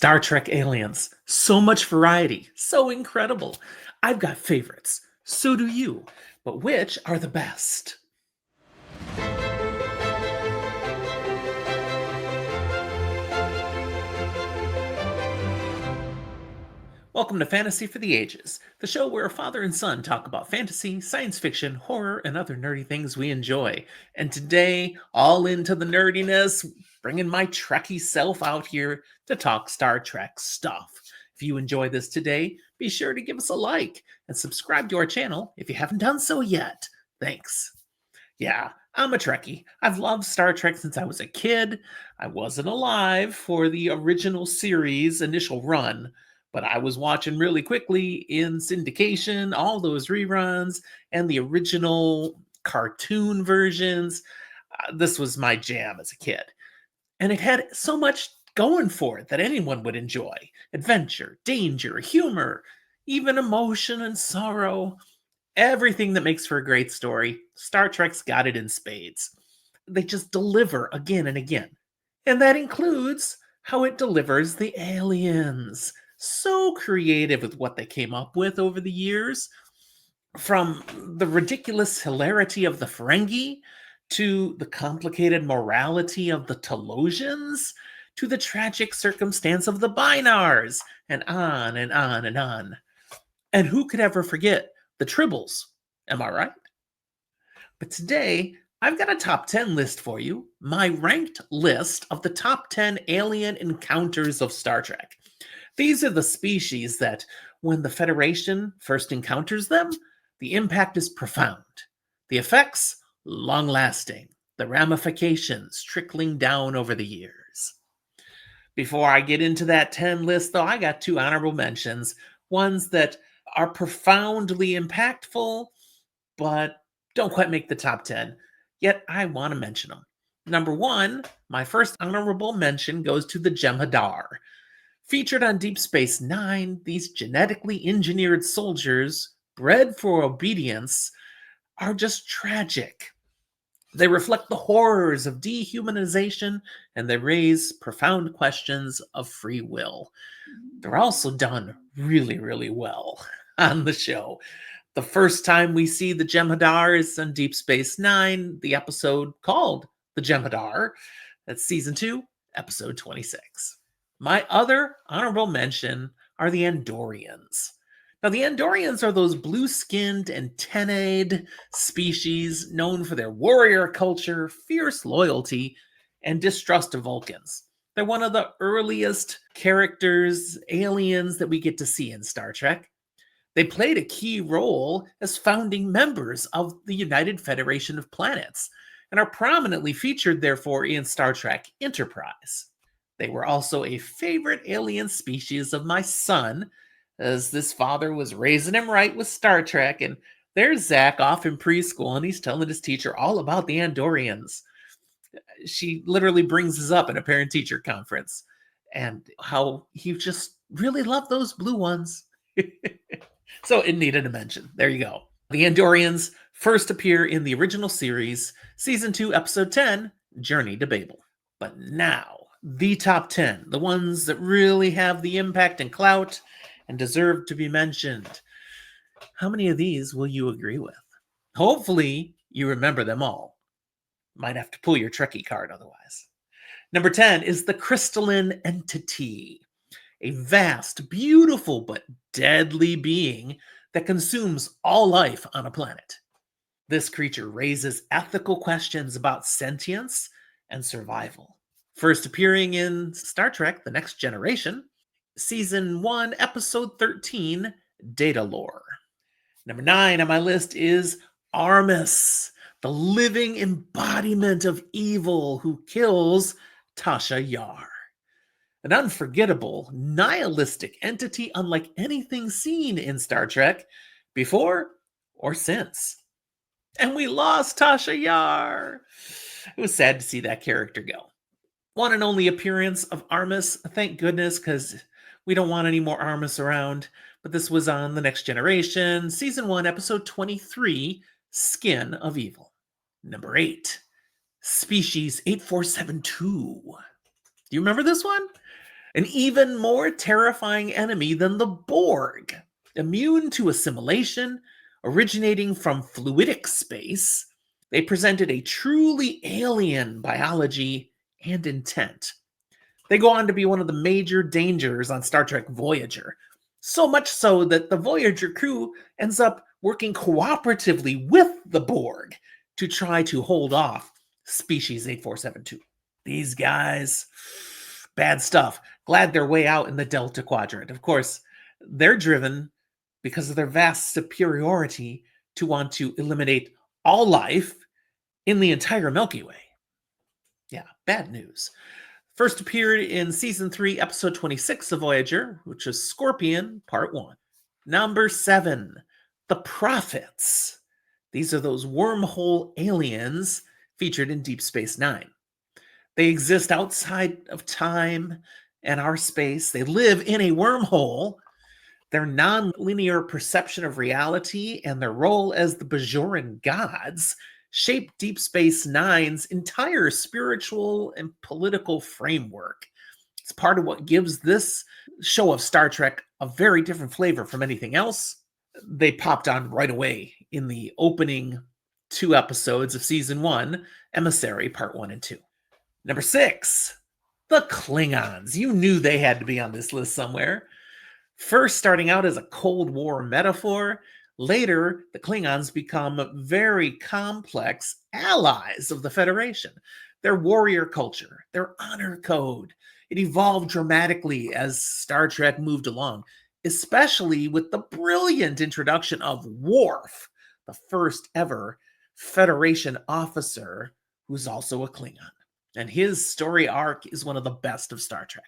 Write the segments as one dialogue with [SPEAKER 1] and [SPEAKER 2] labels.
[SPEAKER 1] Star Trek aliens. So much variety. So incredible. I've got favorites. So do you. But which are the best? Welcome to Fantasy for the Ages, the show where a father and son talk about fantasy, science fiction, horror, and other nerdy things we enjoy. And today, all into the nerdiness, bringing my Trekkie self out here to talk Star Trek stuff. If you enjoy this today, be sure to give us a like and subscribe to our channel if you haven't done so yet. Thanks. Yeah, I'm a Trekkie. I've loved Star Trek since I was a kid. I wasn't alive for the original series initial run, but I was watching really quickly in syndication, all those reruns, and the original cartoon versions. This was my jam as a kid. And it had so much going for it that anyone would enjoy: adventure, danger, humor, even emotion and sorrow. Everything that makes for a great story, Star Trek's got it in spades. They just deliver again and again. And that includes how it delivers the aliens. So creative with what they came up with over the years. From the ridiculous hilarity of the Ferengi, to the complicated morality of the Telosians, to the tragic circumstance of the Binars, and on and on and on. And who could ever forget the Tribbles? Am I right? But today, I've got a top 10 list for you, my ranked list of the top 10 alien encounters of Star Trek. These are the species that, when the Federation first encounters them, the impact is profound. The effects, long-lasting. The ramifications trickling down over the years. Before I get into that 10 list, though, I got two honorable mentions. Ones that are profoundly impactful, but don't quite make the top 10. Yet I want to mention them. Number one, my first honorable mention goes to the Jem'Hadar. Featured on Deep Space Nine, these genetically engineered soldiers, bred for obedience, are just tragic. They reflect the horrors of dehumanization, and they raise profound questions of free will. They're also done really, really well on the show. The first time we see the Jem'Hadar is on Deep Space Nine, the episode called The Jem'Hadar. That's season 2, episode 26. My other honorable mention are the Andorians. Now, the Andorians are those blue-skinned, antennaed species known for their warrior culture, fierce loyalty, and distrust of Vulcans. They're one of the earliest characters, aliens that we get to see in Star Trek. They played a key role as founding members of the United Federation of Planets and are prominently featured, therefore, in Star Trek Enterprise. They were also a favorite alien species of my son, as this father was raising him right with Star Trek, and there's Zach off in preschool, and he's telling his teacher all about the Andorians. She literally brings this up in a parent-teacher conference, and how he just really loved those blue ones. So it needed a mention. There you go. The Andorians first appear in the original series, Season 2, Episode 10, Journey to Babel. But now, the top 10, the ones that really have the impact and clout and deserve to be mentioned. How many of these will you agree with? Hopefully, you remember them all. Might have to pull your Trekkie card otherwise. Number 10 is the crystalline entity. A vast, beautiful, but deadly being that consumes all life on a planet. This creature raises ethical questions about sentience and survival. First appearing in Star Trek: The Next Generation, Season 1, Episode 13, Data Lore. Number 9 on my list is Armus, the living embodiment of evil who kills Tasha Yar. An unforgettable, nihilistic entity unlike anything seen in Star Trek before or since. And we lost Tasha Yar. It was sad to see that character go. One and only appearance of Armus, thank goodness, because we don't want any more Armus around. But this was on The Next Generation, Season 1, Episode 23, Skin of Evil. Number 8, Species 8472. Do you remember this one? An even more terrifying enemy than the Borg. Immune to assimilation, originating from fluidic space, they presented a truly alien biology and intent. They go on to be one of the major dangers on Star Trek Voyager. So much so that the Voyager crew ends up working cooperatively with the Borg to try to hold off Species 8472. These guys, bad stuff. Glad they're way out in the Delta Quadrant. Of course, they're driven because of their vast superiority to want to eliminate all life in the entire Milky Way. Yeah, bad news. First appeared in season 3, episode 26 of Voyager, which is Scorpion, part 1. Number 7, the Prophets. These are those wormhole aliens featured in Deep Space Nine. They exist outside of time and our space. They live in a wormhole. Their non-linear perception of reality and their role as the Bajoran gods shape Deep Space Nine's entire spiritual and political framework. It's part of what gives this show of Star Trek a very different flavor from anything else. They popped on right away in the opening 2 episodes of season 1, Emissary Part 1 and 2. Number 6, the Klingons. You knew they had to be on this list somewhere. First starting out as a Cold War metaphor, later the Klingons become very complex allies of the Federation. Their warrior culture, their honor code, it evolved dramatically as Star Trek moved along, especially with the brilliant introduction of Worf, the first ever Federation officer who's also a Klingon. And his story arc is one of the best of Star Trek.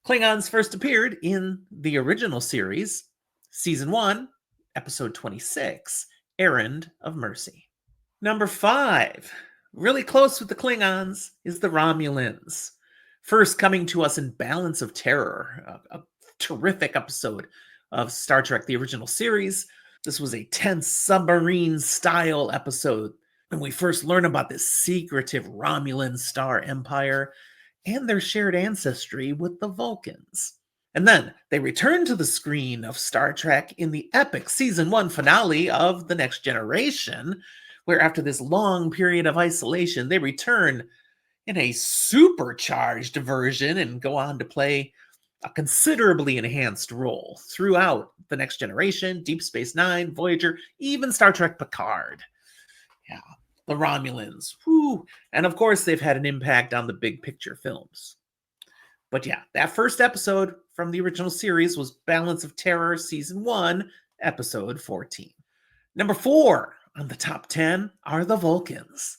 [SPEAKER 1] Klingons first appeared in the original series, Season 1, Episode 26, Errand of Mercy. Number 5, really close with the Klingons, is the Romulans. First coming to us in Balance of Terror, a terrific episode of Star Trek, the original series. This was a tense submarine-style episode, and we first learn about this secretive Romulan star empire and their shared ancestry with the Vulcans. And then they return to the screen of Star Trek in the epic season 1 finale of The Next Generation, where after this long period of isolation, they return in a supercharged version and go on to play a considerably enhanced role throughout The Next Generation, Deep Space Nine, Voyager, even Star Trek Picard. Yeah, the Romulans. Whew. And of course, they've had an impact on the big picture films. But yeah, that first episode from the original series was Balance of Terror, Season 1, Episode 14. Number 4 on the top 10 are the Vulcans.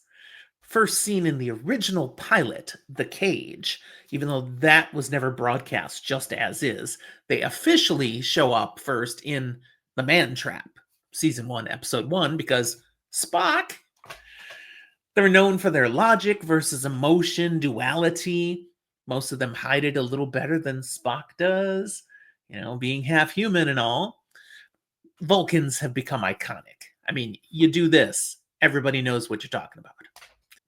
[SPEAKER 1] First seen in the original pilot, The Cage, even though that was never broadcast just as is, they officially show up first in The Man Trap, Season 1, Episode 1, because Spock. They're known for their logic versus emotion duality. Most of them hide it a little better than Spock does, being half human and all. Vulcans have become iconic. I mean, you do this, everybody knows what you're talking about.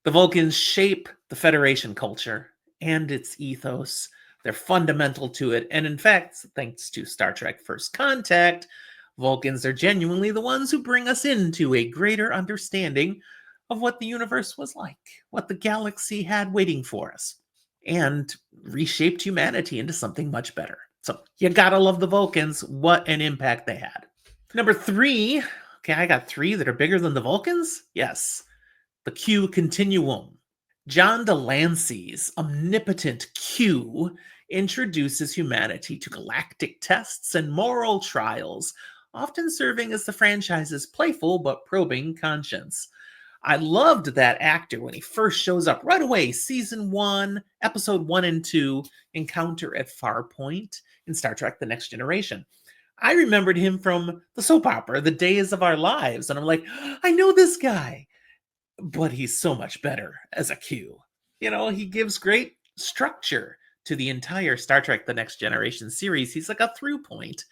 [SPEAKER 1] The Vulcans shape the Federation culture and its ethos. They're fundamental to it. And in fact, thanks to Star Trek First Contact, Vulcans are genuinely the ones who bring us into a greater understanding of what the universe was like, what the galaxy had waiting for us, and reshaped humanity into something much better. So you gotta love the Vulcans. What an impact they had. Number 3, okay, I got 3 that are bigger than the Vulcans? Yes. The Q Continuum. John Delancey's omnipotent Q introduces humanity to galactic tests and moral trials, often serving as the franchise's playful but probing conscience. I loved that actor when he first shows up right away. Season 1, Episode 1 and 2, Encounter at Farpoint in Star Trek The Next Generation. I remembered him from the soap opera, The Days of Our Lives, and I'm like, I know this guy. But he's so much better as a Q. He gives great structure to the entire Star Trek The Next Generation series. He's like a through point.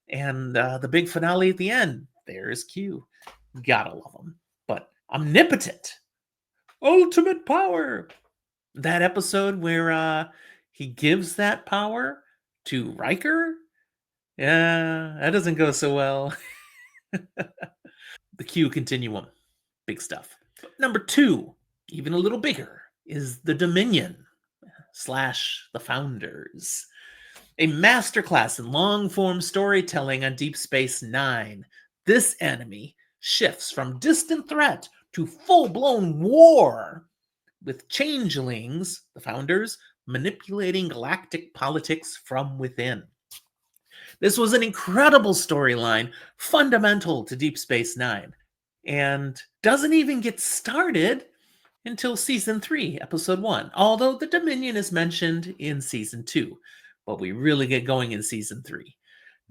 [SPEAKER 1] And the big finale at the end, there's Q. Gotta love him. But omnipotent. Ultimate power. That episode where he gives that power to Riker. Yeah, that doesn't go so well. The Q continuum. Big stuff. Number two, even a little bigger, is the Dominion slash the Founders. A masterclass in long form storytelling on Deep Space Nine. This enemy shifts from distant threat to full blown war, with changelings, the Founders, manipulating galactic politics from within. This was an incredible storyline, fundamental to Deep Space Nine, and doesn't even get started until season 3, episode 1, although the Dominion is mentioned in season 2, but we really get going in season 3.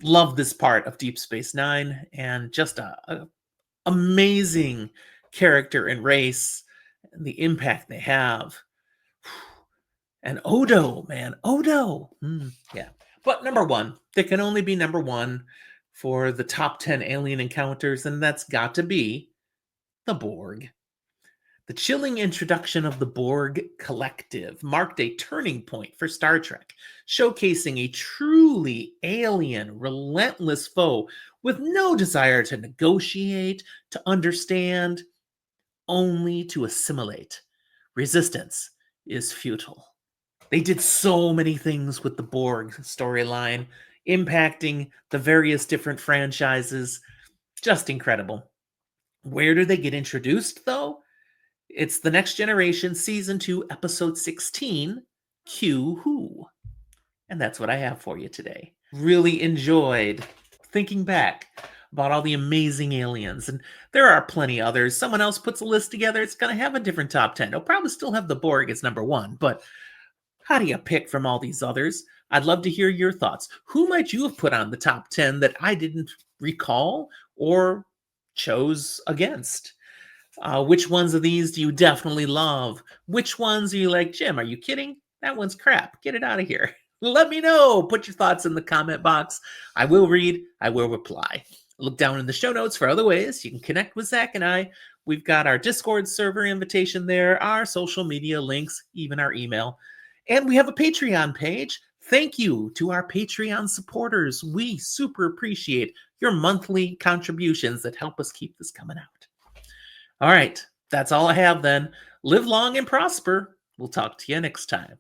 [SPEAKER 1] Love this part of Deep Space Nine, and just a amazing character and race, and the impact they have. And Odo, man, Odo. Yeah. But number one, there can only be number one for the top 10 alien encounters, and that's got to be the Borg. The chilling introduction of the Borg Collective marked a turning point for Star Trek, showcasing a truly alien, relentless foe with no desire to negotiate, to understand, only to assimilate. Resistance is futile. They did so many things with the Borg storyline, impacting the various different franchises. Just incredible. Where do they get introduced, though? It's The Next Generation, Season 2, Episode 16, Q Who. And that's what I have for you today. Really enjoyed thinking back about all the amazing aliens. And there are plenty others. Someone else puts a list together, it's going to have a different top 10. It'll probably still have the Borg as number one, but how do you pick from all these others? I'd love to hear your thoughts. Who might you have put on the top 10 that I didn't recall or chose against? Which ones of these do you definitely love? Which ones are you like, Jim, are you kidding? That one's crap. Get it out of here. Let me know. Put your thoughts in the comment box. I will read. I will reply. Look down in the show notes for other ways you can connect with Zach and I. We've got our Discord server invitation there, our social media links, even our email. And we have a Patreon page. Thank you to our Patreon supporters. We super appreciate your monthly contributions that help us keep this coming out. All right, that's all I have then. Live long and prosper. We'll talk to you next time.